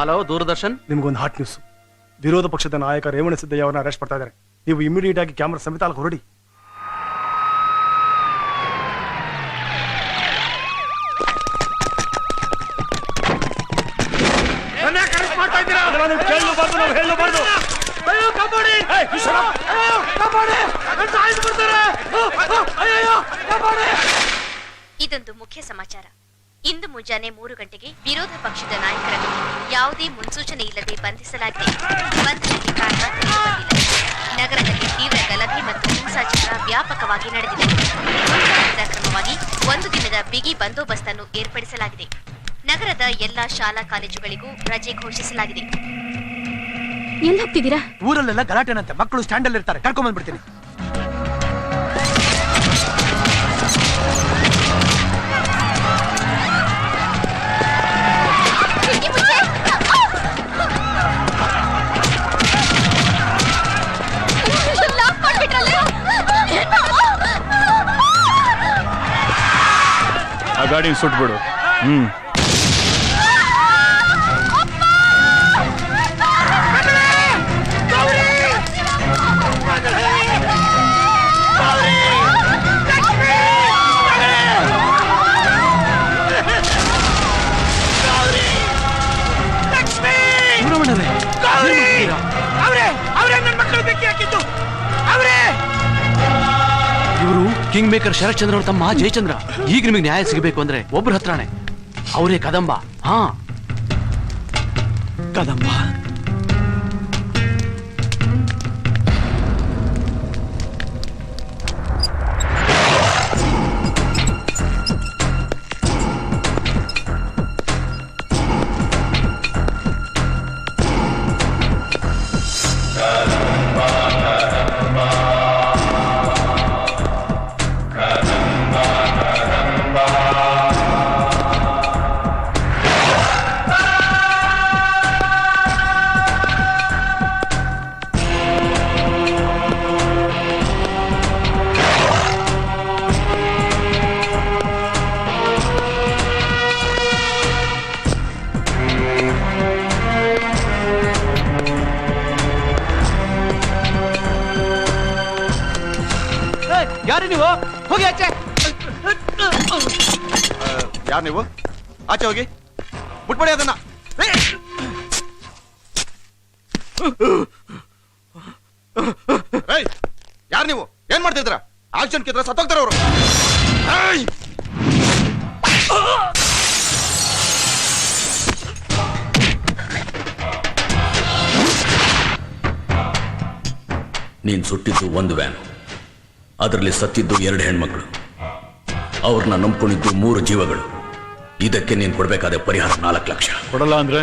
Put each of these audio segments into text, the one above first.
Hello Doordarshan, ನಿಮ್ಗೊಂದು hot news. ವಿರೋಧ ಪಕ್ಷದ ನಾಯಕ ರೇವಣಸಿದ್ದಯ್ಯ ಅವರನ್ನ ಅರೆಸ್ಟ್ ಮಾಡ್ತಾ ಇದ್ದಾರೆ. ನೀವು ಇಮಿಡಿಯೇಟ್ ಆಗಿ ಕ್ಯಾಮರಾ ಸಮೇತ ಅಲ್ಲಿ ಹೊರಡಿ. ಇದೊಂದು ಮುಖ್ಯ ಸಮಾಚಾರ. ಇಂದು ಮುಂಜಾನೆ 3 ಗಂಟೆಗೆ ವಿರೋಧ ಪಕ್ಷದ ನಾಯಕರನ್ನು ಯಾವುದೇ ಮುನ್ಸೂಚನೆ ಇಲ್ಲದೆ ಬಂಧಿಸಲಾಗಿದೆ. ಬಂಧನಕ್ಕೆ ಕಾರಣ ತಿಳಿದುಬಂದಿಲ್ಲ. ನಗರದಲ್ಲಿ ತೀವ್ರ ಗಲಭೆ ಮತ್ತು ಹಿಂಸಾಚಾರ ವ್ಯಾಪಕವಾಗಿ ನಡೆದಿದೆ. ಮುಂಜಾಗ್ರತಾ ಕ್ರಮವಾಗಿ 1 ದಿನದ ಬಿಗಿ ಬಂದೋಬಸ್ತ್ ಅನ್ನು ಏರ್ಪಡಿಸಲಾಗಿದೆ. ನಗರದ ಎಲ್ಲಾ ಶಾಲಾ ಕಾಲೇಜುಗಳಿಗೂ ರಜೆ ಘೋಷಿಸಲಾಗಿದೆ. ಎಲ್ಲಿ ಹೋಗ್ತಿದ್ದೀರಾ? ಊರಲ್ಲೆಲ್ಲ ಗಲಾಟೆನಂತೆ, ಮಕ್ಕಳು ಸ್ಟ್ಯಾಂಡ್ ಅಲ್ಲಿ ಇರ್ತಾರೆ, ಕರ್ಕೊಂಡ್ ಬಂದ್ಬಿಡ್ತೀನಿ. ಆ ಗಾಡಿನ ಸುಟ್ಬಿಡು. ಇವರು ಕಿಂಗ್ ಮೇಕರ್ ಶರತ್ ಚಂದ್ರ ಅವ್ರ ತಮ್ಮ ಜಯಚಂದ್ರ. ಈಗ ನಿಮಗೆ ನ್ಯಾಯ ಸಿಗಬೇಕು ಅಂದ್ರೆ ಒಬ್ರ ಹತ್ರನೇ, ಅವರೇ ಕದಂಬ. ಹಾ, ಕದಂಬ. ಯಾರು ನೀವು? ಹೋಗಿ ಆಚೆ. ಯಾರು ನೀವು? ಆಚೆ ಹೋಗಿ, ಮುಟ್ಬೇಡಿ ಅದನ್ನ. ಯಾರು ನೀವು? ಏನ್ ಮಾಡ್ತಿದ್ರ? ಆಕ್ಷನ್ ಕಿದ್ರ ಸತ್ತೋಗ್ತಾರ ಅವರು. ನೀನ್ ಸುಟ್ಟಿದ್ದು 1 ವ್ಯಾನ್, ಅದರಲ್ಲಿ ಸತ್ತಿದ್ದು 2 ಹೆಣ್ಮಕ್ಳು, ಅವ್ರನ್ನ ನಂಬ್ಕೊಂಡಿದ್ದು 3 ಜೀವಗಳು. ಇದಕ್ಕೆ ನೀನ್ ಕೊಡ್ಬೇಕಾದ ಪರಿಹಾರ 4 ಲಕ್ಷ. ಕೊಡಲ್ಲ ಅಂದ್ರೆ?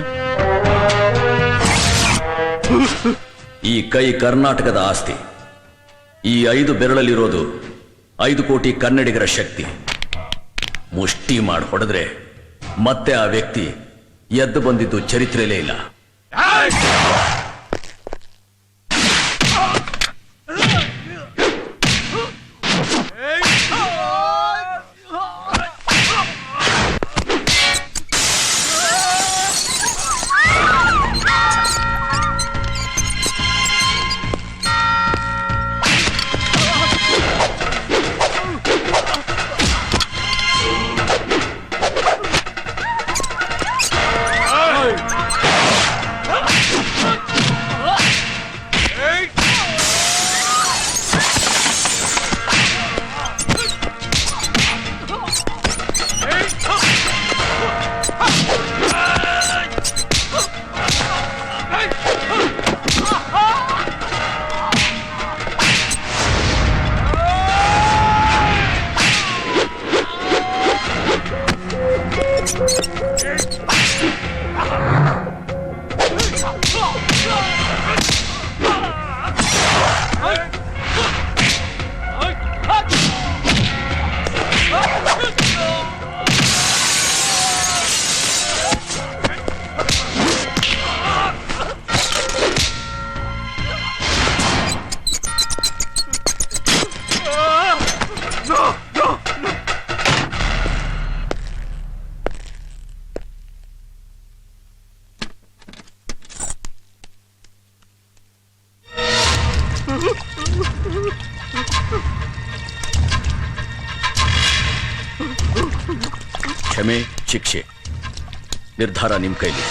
ಈ ಕೈ ಕರ್ನಾಟಕದ ಆಸ್ತಿ. ಈ 5 ಬೆರಳಲ್ಲಿರೋದು 5 ಕೋಟಿ ಕನ್ನಡಿಗರ ಶಕ್ತಿ. ಮುಷ್ಟಿ ಮಾಡಿ ಹೊಡೆದ್ರೆ ಮತ್ತೆ ಆ ವ್ಯಕ್ತಿ ಎದ್ದು ಬಂದಿದ್ದು ಚರಿತ್ರೆಯಲ್ಲೇ ಇಲ್ಲ. ಕ್ಷಮೆ ಶಿಕ್ಷೆ ನಿರ್ಧಾರ ನಿಮ್ಮ ಕೈಲಿ.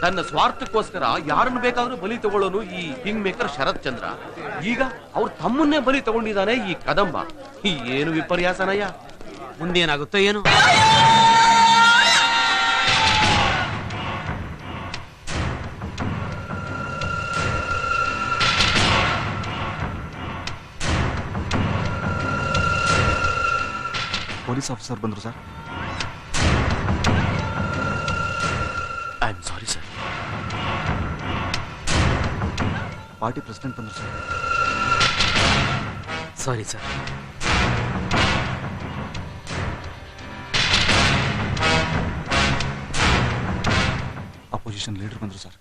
ತನ್ನ ಸ್ವಾರ್ಥಕ್ಕೋಸ್ಕರ ಯಾರನ್ನು ಬೇಕಾದ್ರೂ ಬಲಿ ತಗೊಳ್ಳೋನು ಈ ಕಿಂಗ್ ಮೇಕರ್ ಶರತ್ ಚಂದ್ರ. ಈಗ ಅವ್ರು ತಮ್ಮನ್ನೇ ಬಲಿ ತಗೊಂಡಿದ್ದಾನೆ ಈ ಕದಂಬ. ಏನು ವಿಪರ್ಯಾಸನಯ್ಯ. ಮುಂದೇನಾಗುತ್ತೋ ಏನು. ಪೊಲೀಸ್ ಆಫೀಸರ್ ಬಂದ್ರು sir. I am sorry sir. Party president ಬಂದ್ರು sir. Sorry sir. Opposition leader ಬಂದ್ರು ಸರ್.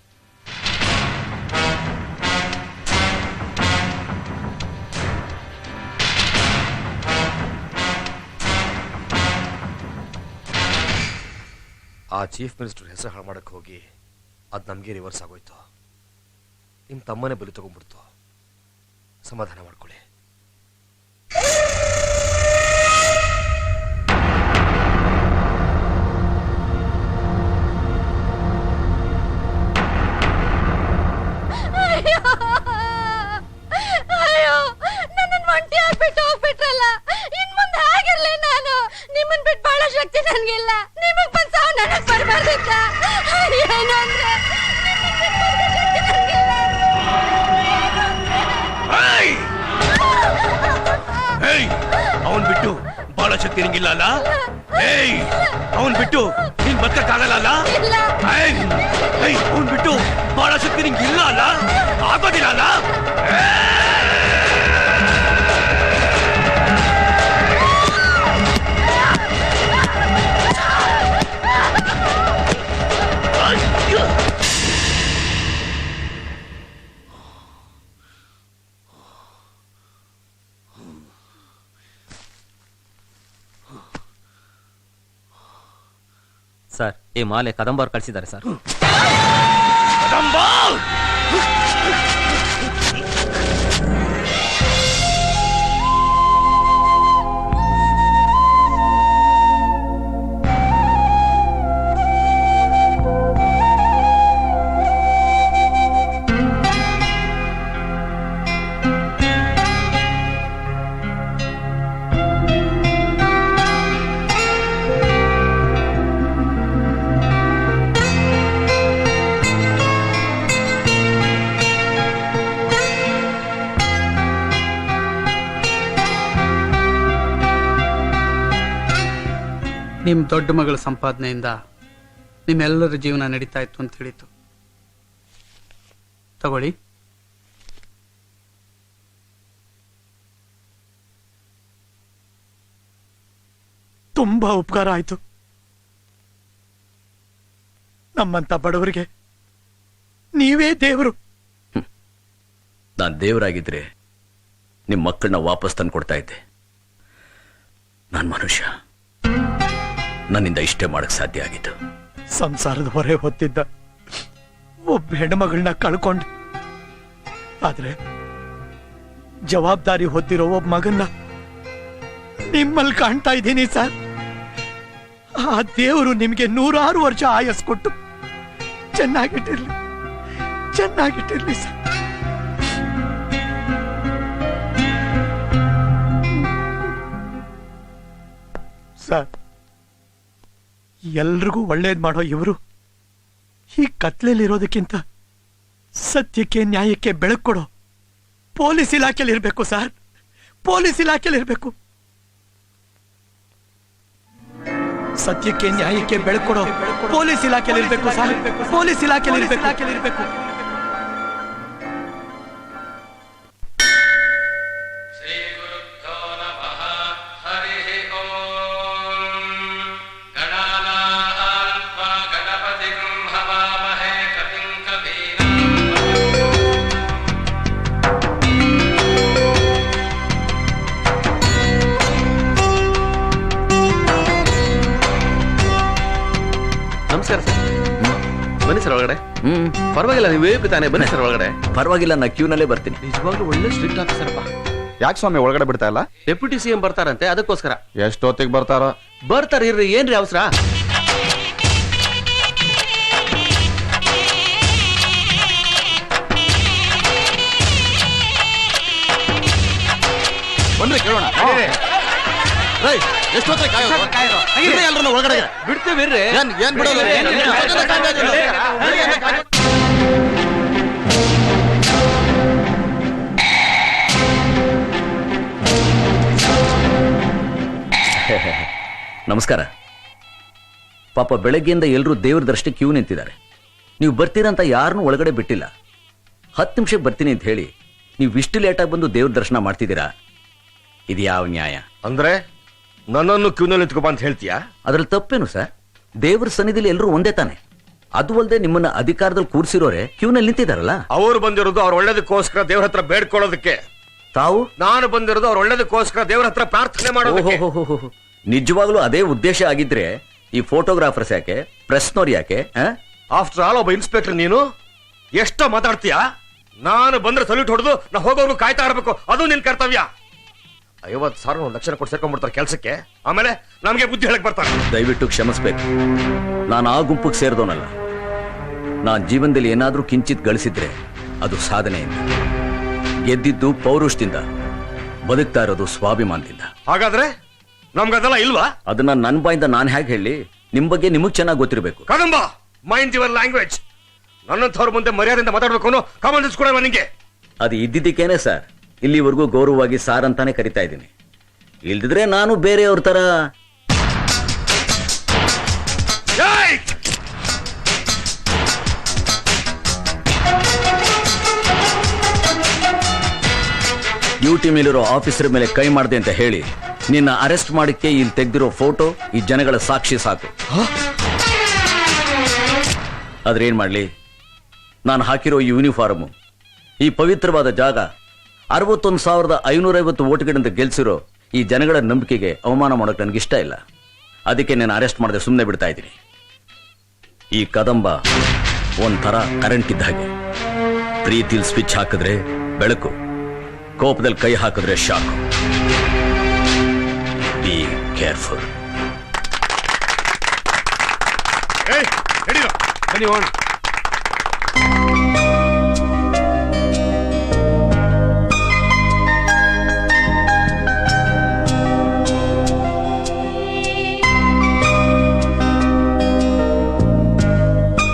ಆ ಚೀಫ್ ಮಿನಿಸ್ಟರ್ ಹೆಸರು ಹಾಳು ಮಾಡಕ್ಕೆ ಹೋಗಿ ಅದು ನಮಗೆ ರಿವರ್ಸ್ ಆಗೋಯ್ತು. ನಿಮ್ಮ ತಮ್ಮನೇ ಬಲಿ ತಗೊಂಡ್ಬಿಡ್ತು. ಸಮಾಧಾನ ಮಾಡ್ಕೊಳ್ಳಿ. ಅಯ್ಯೋ, ನನ್ನನ್ನು ಒಂಟಿ ಆಗ್ಬಿಟ್ಟು ಹೋಗ್ಬಿಟ್ರಲ್ಲ. ಇನ್ ಮುಂದೆ ಹಾಗಿರ್ಲಿ ನಾನು. ನಿಮ್ಮನ್ ಬಿಟ್ಟು ಬಹಳ ಶಕ್ತಿ ನನ್ಗಿಲ್ಲ. ನಿಮಗ್ ಬಂದ್ ಸಾವು ನನಗ್ ಬರ್ಬಾರ್ದಿತ್ತ. ಏನು ಅಂದ್ರೆ ಅವನ್ ಬಿಟ್ಟು ಬಹಳ ಶಕ್ತಿ ನಿಂಗಿಲ್ಲ ಅಲ್ಲ? ಅವನ್ ಬಿಟ್ಟು ನೀನ್ ಬದುಕಕ್ಕಾಗಲ್ಲ ಅಲ್ಲ? ಅವನ್ ಬಿಟ್ಟು ಬಹಳ ಶಕ್ತಿ ನಿಂಗಿಲ್ಲ ಅಲ್ಲ? ಆಗೋದಿಲ್ಲ ಅಲ್ಲ? ಸರ್, ಈ ಮಾಲೆ ಕದಂಬ ಅವ್ರು ಕಳಿಸಿದ್ದಾರೆ ಸರ್. ನಿಮ್ಮ ದೊಡ್ಡ ಮಗಳ ಸಂಪಾದನೆಯಿಂದ ನಿಮ್ಮೆಲ್ಲರ ಜೀವನ ನಡೀತಾ ಇತ್ತು ಅಂತ ಹೇಳಿತು. ತಗೊಳ್ಳಿ. ತುಂಬಾ ಉಪಕಾರ ಆಯ್ತು. ನಮ್ಮಂತ ಬಡವರಿಗೆ ನೀವೇ ದೇವರು. ನಾನು ದೇವರಾಗಿದ್ರೆ ನಿಮ್ಮ ಮಕ್ಕಳನ್ನ ವಾಪಸ್ ತಂದು ಕೊಡ್ತಾ ಇದ್ದೆ. ನಾನು ಮನುಷ್ಯ, ನನ್ನಿಂದ ಇಷ್ಟೇ ಮಾಡಕ್ ಸಾಧ್ಯ ಆಗಿತ್ತು. ಸಂಸಾರದ ಹೊರೆ ಹೊತ್ತಿದ್ದ ಒಬ್ಬ ಹೆಣ್ಮಗಳನ್ನ ಕಳ್ಕೊಂಡೆ. ಆದ್ರೆ ಜವಾಬ್ದಾರಿ ಹೊತ್ತಿರೋ ಒಬ್ಬ ಮಗನ್ನ ನಿಮ್ಮಲ್ಲಿ ಕಾಣ್ತಾ ಇದ್ದೀನಿ ಸರ್. ಆ ದೇವರು ನಿಮ್ಗೆ 100 ವರ್ಷ ಆಯಸ್ ಕೊಟ್ಟು ಚೆನ್ನಾಗಿಟ್ಟಿರ್ಲಿ, ಚೆನ್ನಾಗಿಟ್ಟಿರ್ಲಿ ಸರ್. ಸರ್, ಎಲ್ರಿಗೂ ಒಳ್ಳೇದ್ ಮಾಡೋ ಇವರು ಈ ಕತ್ಲೆಯಲ್ಲಿರೋದಕ್ಕಿಂತ ಸತ್ಯಕ್ಕೆ ನ್ಯಾಯಕ್ಕೆ ಬೆಳಕು ಕೊಡೋ ಪೊಲೀಸ್ ಇಲಾಖೆಯಲ್ಲಿ ಇರ್ಬೇಕು ಸರ್. ಪೊಲೀಸ್ ಇಲಾಖೆಯಲ್ಲಿ ಇರ್ಬೇಕು. ಸತ್ಯಕ್ಕೆ ನ್ಯಾಯಕ್ಕೆ ಬೆಳಕೊಡೋ ಪೊಲೀಸ್ ಇಲಾಖೆಯಲ್ಲಿ ಇರ್ಬೇಕು ಸರ್. ಪೊಲೀಸ್ ಇಲಾಖೆಯಲ್ಲಿ ಇರ್ಬೇಕು. ನಮಸ್ಕಾರ ಸರ್. ಬನ್ನಿ ಸರ್ ಒಳಗಡೆ. ಪರವಾಗಿಲ್ಲ, ನೀವೇ ತಾನೆ. ಬನ್ನಿ ಸರ್ ಒಳಗಡೆ. ಪರವಾಗಿಲ್ಲ, ನಾ ಕ್ಯೂನಲ್ಲೇ ಬರ್ತೀನಿ. ನಿಜವಾಗ್ಲೂ ಒಳ್ಳೆ ಸ್ಟ್ರಿಕ್ಟ್ ಆಫೀಸರಪ್ಪ. ಯಾಕೆ ಸ್ವಾಮಿ ಒಳಗಡೆ ಬಿಡ್ತಾ ಇಲ್ಲ? ಡೆಪ್ಯೂಟಿ ಸಿಎಂ ಬರ್ತಾರಂತೆ, ಅದಕ್ಕೋಸ್ಕರ. ಎಷ್ಟೊತ್ತಿಗೆ ಬರ್ತಾರೋ? ಬರ್ತಾರ ಇರ್ರಿ, ಏನ್ರಿ ಅವಸರ? ಬಂದ್ರೆ ಕೇಳೋಣ. ಎಷ್ಟೊತ್ತಿಗೆ ಕಾಯೋದು? ಒಳಗಡೆ ಬಿಡ್ತೀವಿ ಇರ್ರಿ. ಏನ್ ಬಿಡೋದು? ನಮಸ್ಕಾರ. ಪಾಪ ಬೆಳಗ್ಗೆಯಿಂದ ಎಲ್ಲರೂ ದೇವ್ರ ದರ್ಶನ ಕ್ಯೂ ನಿಂತಿದ್ದಾರೆ. ನೀವು ಬರ್ತೀರಂತ ಯಾರನ್ನೂ ಒಳಗಡೆ ಬಿಟ್ಟಿಲ್ಲ. 10 ನಿಮಿಷಕ್ಕೆ ಬರ್ತೀನಿ ಅಂತ ಹೇಳಿ ನೀವು ಇಷ್ಟು ಲೇಟಾಗಿ ಬಂದು ದೇವ್ರ ದರ್ಶನ ಮಾಡ್ತಿದ್ದೀರಾ? ಇದು ಯಾವ ನ್ಯಾಯ? ಅಂದ್ರೆ ನನ್ನನ್ನು ಕ್ಯೂನಲ್ಲಿ ನಿಂತ್ಕೊ ಅಂತ ಹೇಳ್ತೀಯಾ? ಅದ್ರಲ್ಲಿ ತಪ್ಪೇನು ಸರ್? ದೇವ್ರ ಸನ್ನಿಧಿಲಿ ಎಲ್ಲರೂ ಒಂದೇ ತಾನೆ. ಅದು ಅಲ್ಲದೆ ನಿಮ್ಮನ್ನ ಅಧಿಕಾರದಲ್ಲಿ ಕೂರಿಸಿರೋರೆ ಕ್ಯೂನಲ್ಲಿ ನಿಂತಿದ್ದಾರಲ್ಲ. ಅವರು ಬಂದಿರೋದು ಅವ್ರ ಒಳ್ಳೇದಕ್ಕೋಸ್ಕರ ದೇವ್ರ ಹತ್ರ ಬೇಡ್ಕೊಳ್ಳೋದಕ್ಕೆ. ತಾವು? ನಾನು ಬಂದಿರೋದು ಅವ್ರ ಒಳ್ಳೇದಕ್ಕೋಸ್ಕರ ದೇವ್ರ ಹತ್ರ ಪ್ರಾರ್ಥನೆ ಮಾಡೋದಕ್ಕೆ. ನಿಜವಾಗ್ಲೂ ಅದೇ ಉದ್ದೇಶ ಆಗಿದ್ರೆ ಈ ಫೋಟೋಗ್ರಾಫರ್ಸ್ ಯಾಕೆ, ಪ್ರೆಸ್ನವ್ರು ಯಾಕೆ? ಆಫ್ಟರ್ ಆಲ್ ಒಬ್ಬ ಇನ್ಸ್ಪೆಕ್ಟರ್ ನೀನು ಎಷ್ಟ ಮಾತಾಡ್ತೀಯಾ? ನಾನು ಬಂದ್ರೆ ಸಲ್ಯೂಟ್ ಹೊಡೆದು ನಾ ಹೋಗೋರ್ಗು ಕಾಯ್ತಾ ಇರಬೇಕು, ಅದು ನಿನ್ ಕರ್ತವ್ಯ. 50,000 1 ಲಕ್ಷ ಕೊಟ್ಟು ಸೇರ್ಕೊಂಡ್ಬಿಡ್ತಾರೆ ಕೆಲ್ಸಕ್ಕೆ, ಆಮೇಲೆ ನಮ್ಗೆ ಬುದ್ಧಿ ಹೇಳಕ್ ಬರ್ತಾರೆ. ದಯವಿಟ್ಟು ಕ್ಷಮಿಸ್ಬೇಕು. ನಾನು ಆ ಗುಂಪಿಗೆ ಸೇರಿದವನಲ್ಲ. ನಾನ್ ಜೀವನದಲ್ಲಿ ಏನಾದ್ರೂ ಕಿಂಚಿತ್ ಗಳಿಸಿದ್ರೆ ಅದು ಸಾಧನೆಯಿಂದ, ಗೆದ್ದಿದ್ದು ಪೌರುಷದಿಂದ, ಬದುಕ್ತಾ ಇರೋದು ಸ್ವಾಭಿಮಾನದಿಂದ. ಹಾಗಾದ್ರೆ ನಮ್ಗದೆಲ್ಲ ಇಲ್ವಾ? ಅದನ್ನ ನನ್ನ ಬಾಯಿಂದ ನಾನು ಹೇಗೆ ಹೇಳಿ? ನಿಮ್ ಬಗ್ಗೆ ನಿಮಗ್ ಚೆನ್ನಾಗಿ ಗೊತ್ತಿರಬೇಕು. Kadamba, mind your language. ನನ್ನಂಥವ್ರ ಮುಂದೆ ಮರ್ಯಾದೆಯಿಂದ ಮಾತಾಡ್ಬೇಕು ಅನ್ನೋ ಕಾಮನ್ ಸೆನ್ಸ್ ಕೂಡ ನಿಂಗೆ. ಅದು ಇದ್ದಿದ್ದಕ್ಕೇನೆ ಸರ್ ಇಲ್ಲಿವರೆಗೂ ಗೌರವವಾಗಿ ಸಾರ್ ಅಂತಾನೆ ಕರಿತಾ ಇದ್ದೀನಿ. ಇಲ್ದಿದ್ರೆ ನಾನು ಬೇರೆಯವ್ರ ತರ. ಡ್ಯೂಟಿ ಮೇಲಿರೋ ಆಫೀಸರ್ ಮೇಲೆ ಕೈ ಮಾಡಿದೆ ಅಂತ ಹೇಳಿ ನಿನ್ನ ಅರೆಸ್ಟ್ ಮಾಡಕ್ಕೆ ಇಲ್ಲಿ ತೆಗೆದಿರೋ ಫೋಟೋ ಈ ಜನಗಳ ಸಾಕ್ಷಿ ಸಾಕು. ಆದ್ರೆ ಏನ್ ಮಾಡ್ಲಿ, ನಾನು ಹಾಕಿರೋ ಈ ಯೂನಿಫಾರ್ಮು, ಈ ಪವಿತ್ರವಾದ ಜಾಗ, 61,550 ಓಟ್ಗಳಿಂದ ಗೆಲ್ಸಿರೋ ಈ ಜನಗಳ ನಂಬಿಕೆಗೆ ಅವಮಾನ ಮಾಡೋಕೆ ನನಗಿಷ್ಟ ಇಲ್ಲ. ಅದಕ್ಕೆ ನಾನು ಅರೆಸ್ಟ್ ಮಾಡದೆ ಸುಮ್ಮನೆ ಬಿಡ್ತಾ ಇದ್ದೀನಿ. ಈ ಕದಂಬ ಒಂಥರ ಕರೆಂಟ್ ಇದ್ದ ಹಾಗೆ. ಪ್ರೀತಿಲ್ ಸ್ವಿಚ್ ಹಾಕಿದ್ರೆ ಬೆಳಕು, ಕೋಪದಲ್ಲಿ ಕೈ ಹಾಕಿದ್ರೆ ಶಾಕು. Be careful.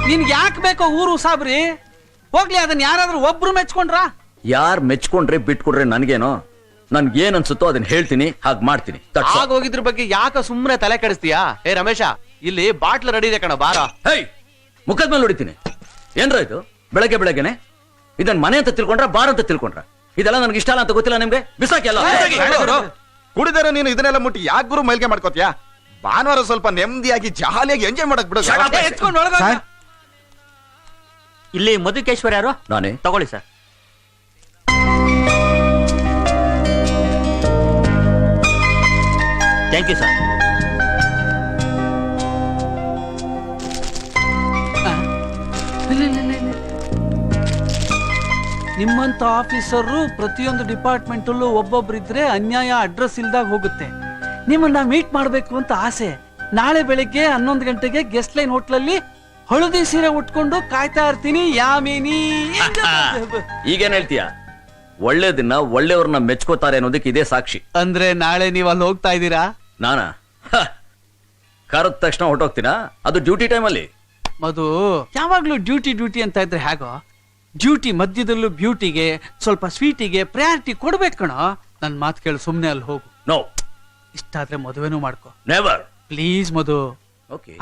ನಿನ್ಗೆ ಯಾಕೆ ಬೇಕೋ ಊರು ಸಾಬ್ರಿ? ಹೋಗ್ಲಿ, ಅದನ್ನ ಯಾರಾದ್ರೂ ಒಬ್ರು ಮೆಚ್ಕೊಂಡ್ರ? ಯಾರು ಮೆಚ್ಕೊಂಡ್ರೆ ಬಿಟ್ಕೊಡ್ರೆ ನನಗೇನೋ. ನನ್ಗೇನ್ ಅನ್ಸುತ್ತೋ ಅದನ್ನ ಹೇಳ್ತೀನಿ, ಹಾಗೆ ಮಾಡ್ತೀನಿ. ಆಗೋಗಿದ್ರ ಬಗ್ಗೆ ಯಾಕ ಸುಮ್ಮನೆ ತಲೆ ಕೆಡಿಸ್ತೀಯಾ? ಹೇ ರಮೇಶ, ಇಲ್ಲಿ ಬಾಟ್ಲ್ ರೆಡಿ ಇದೆ ಕಣ, ಬಾರ. ಹೇ, ಮುಖದ ಮೇಲೆ ಹೊಡಿತೀನಿ. ಏನ್ರ ಇದು ಬೆಳಗ್ಗೆ ಬೆಳಗ್ಗೆನೆ? ಇದನ್ ಮನೆ ಅಂತ ತಿಳ್ಕೊಂಡ್ರ, ಬಾರ್ ಅಂತ ತಿಳ್ಕೊಂಡ್ರ? ಇದೆಲ್ಲ ನನಗೆ ಇಷ್ಟ ಅಲ್ಲ ಅಂತ ಗೊತ್ತಿಲ್ಲ ನಿಮ್ಗೆ? ಬಿಸಾಕಿ ಅಲ್ಲ. ಕುಡಿದಾರ ನೀನು ಇದನ್ನೆಲ್ಲ ಮುಟ್ಟಿ ಯಾಕೆ ಗುರು ಮೈಲ್ಗೆ ಮಾಡ್ಕೋತೀಯಾ? ಭಾನುವಾರ ಸ್ವಲ್ಪ ನೆಮ್ಮದಿಯಾಗಿ ಜಾಲಿಯಾಗಿ ಎಂಜಾಯ್ ಮಾಡಕ್ ಬಿಡು. ಎತ್ಕೊಂಡು ಒಳಗ ಇಲ್ಲಿ ಮಧುಕೇಶ್ವರ ಯಾರು? ನಾನೇ. ತಗೊಳ್ಳಿ ಸರ್. Thank you sir. ನಿಮ್ಮಂತ ಆಫೀಸರು ಪ್ರತಿಯೊಂದು ಡಿಪಾರ್ಟ್ಮೆಂಟ್ ಅಲ್ಲೂ ಒಬ್ಬೊಬ್ರಿದ್ರೆ ಅನ್ಯಾಯ ಅಡ್ರೆಸ್ ಇಲ್ದಾಗ ಹೋಗುತ್ತೆ. ನಿಮ್ಮನ್ನ ಮೀಟ್ ಮಾಡ್ಬೇಕು ಅಂತ ಆಸೆ. ನಾಳೆ ಬೆಳಿಗ್ಗೆ 11 ಗಂಟೆಗೆ ಗೆಸ್ಟ್ ಲೈನ್ ಹೋಟ್ಲಲ್ಲಿ ಹಳದಿ ಸೀರೆ ಉಟ್ಕೊಂಡು ಕಾಯ್ತಾ ಇರ್ತೀನಿ. ಯಾಮೇನಿ ಈಗೇನ್ ಹೇಳ್ತೀಯ? ಒಳ್ಳೇದನ್ನ ಒಳ್ಳೆಯವ್ರನ್ನ ಮೆಚ್ಕೋತಾರೆ ಅನ್ನೋದಕ್ಕೆ ಇದೇ ಸಾಕ್ಷಿ. ಅಂದ್ರೆ ನಾಳೆ ನೀವು ಅಲ್ಲಿ ಹೋಗ್ತಾ ಇದ್ದೀರಾ? ನಾನಾ? ಕರೆದ ತಕ್ಷಣ ಹೊರಟೋಗ್ತೀನಾ? ಅದು ಡ್ಯೂಟಿ ಟೈಮಲ್ಲಿ. ಮಧು, ಯಾವಾಗ್ಲೂ ಡ್ಯೂಟಿ ಡ್ಯೂಟಿ ಅಂತ ಇದ್ರೆ ಹೇಗೋ? ಡ್ಯೂಟಿ ಮಧ್ಯದಲ್ಲೂ ಬ್ಯೂಟಿಗೆ, ಸ್ವಲ್ಪ ಸ್ವೀಟಿಗೆ ಪ್ರಯಾರಿಟಿ ಕೊಡ್ಬೇಕು ಕಣೋ. ನನ್ ಮಾತು ಕೇಳು, ಸುಮ್ನೆ ಅಲ್ಲಿ ಹೋಗು. ನೋ, ಇಷ್ಟ ಆದ್ರೆ ಮದುವೆನೂ ಮಾಡ್ಕೊ ನೆವರ್. Please Madhu. ಓಕೆ.